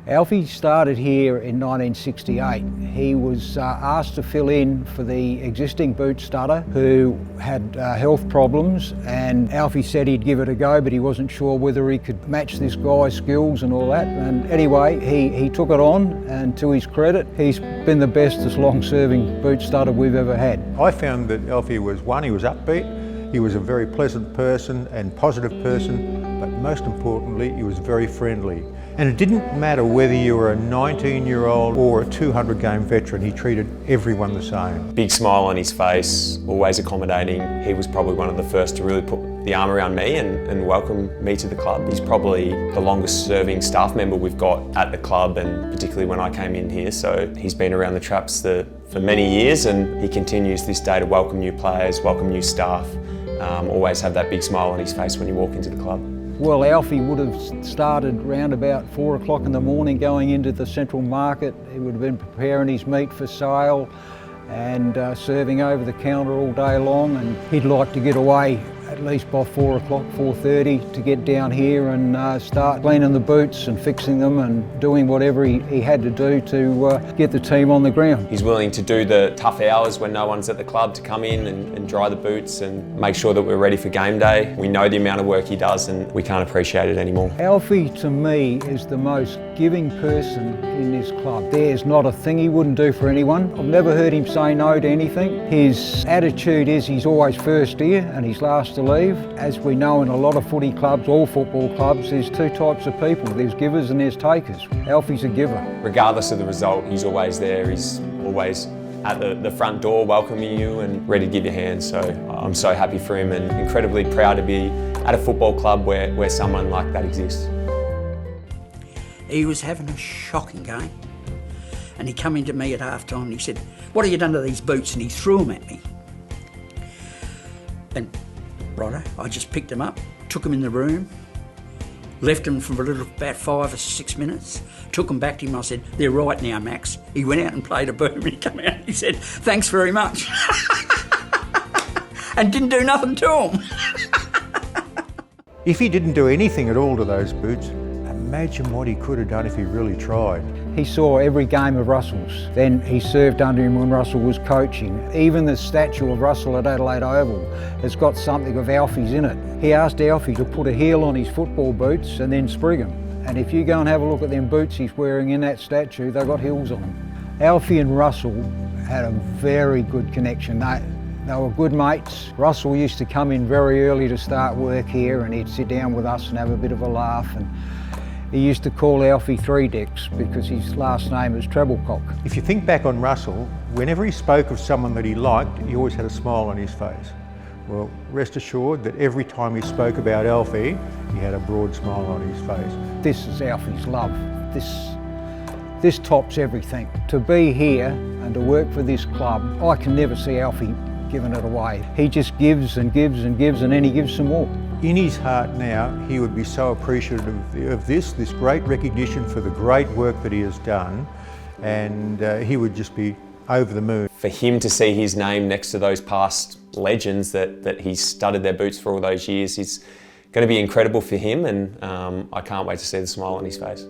Alfie started here in 1968. He was asked to fill in for the existing boot stutter who had health problems, and Alfie said he'd give it a go, but he wasn't sure whether he could match this guy's skills and all that. And anyway, he took it on, and to his credit, he's been the bestest long-serving boot stutter we've ever had. I found that Alfie was he was upbeat, he was a very pleasant person and positive person, but most importantly, he was very friendly. And it didn't matter whether you were a 19-year-old or a 200-game veteran, he treated everyone the same. Big smile on his face, always accommodating. He was probably one of the first to really put the arm around me and welcome me to the club. He's probably the longest serving staff member we've got at the club, and particularly when I came in here. So he's been around the traps for many years, and he continues this day to welcome new players, welcome new staff, always have that big smile on his face when you walk into the club. Well, Alfie would have started round about 4 o'clock in the morning going into the central market. He would have been preparing his meat for sale and serving over the counter all day long, and he'd like to get away at least by 4 o'clock, 4:30 to get down here and start cleaning the boots and fixing them and doing whatever he had to do to get the team on the ground. He's willing to do the tough hours when no one's at the club to come in and dry the boots and make sure that we're ready for game day. We know the amount of work he does, and we can't appreciate it anymore. Alfie, to me, is the most giving person in this club. There's not a thing he wouldn't do for anyone. I've never heard him say no to anything. His attitude is he's always first here and he's last to leave. As we know in a lot of footy clubs, all football clubs, there's two types of people. There's givers and there's takers. Alfie's a giver. Regardless of the result, he's always there. He's always at the front door welcoming you and ready to give you a hand. So I'm so happy for him and incredibly proud to be at a football club where someone like that exists. He was having a shocking game, and he come into me at half time and he said, "What have you done to these boots?" And he threw them at me. And righto, I just picked them up, took them in the room, left them for about 5 or 6 minutes, took them back to him. I said, "They're right now, Max." He went out and played a boot and he came out and he said, "Thanks very much." And didn't do nothing to them. If he didn't do anything at all to those boots, imagine what he could have done if he really tried. He saw every game of Russell's. Then he served under him when Russell was coaching. Even the statue of Russell at Adelaide Oval has got something of Alfie's in it. He asked Alfie to put a heel on his football boots and then sprig them. And if you go and have a look at them boots he's wearing in that statue, they've got heels on them. Alfie and Russell had a very good connection. They were good mates. Russell used to come in very early to start work here, and he'd sit down with us and have a bit of a laugh. And he used to call Alfie Three Decks because his last name was Trebilcock. If you think back on Russell, whenever he spoke of someone that he liked, he always had a smile on his face. Well, rest assured that every time he spoke about Alfie, he had a broad smile on his face. This is Alfie's love. This tops everything. To be here and to work for this club, I can never see Alfie giving it away. He just gives and gives and gives, and then he gives some more. In his heart now, he would be so appreciative of this great recognition for the great work that he has done, and he would just be over the moon. For him to see his name next to those past legends that he's studded their boots for all those years is going to be incredible for him, and I can't wait to see the smile on his face.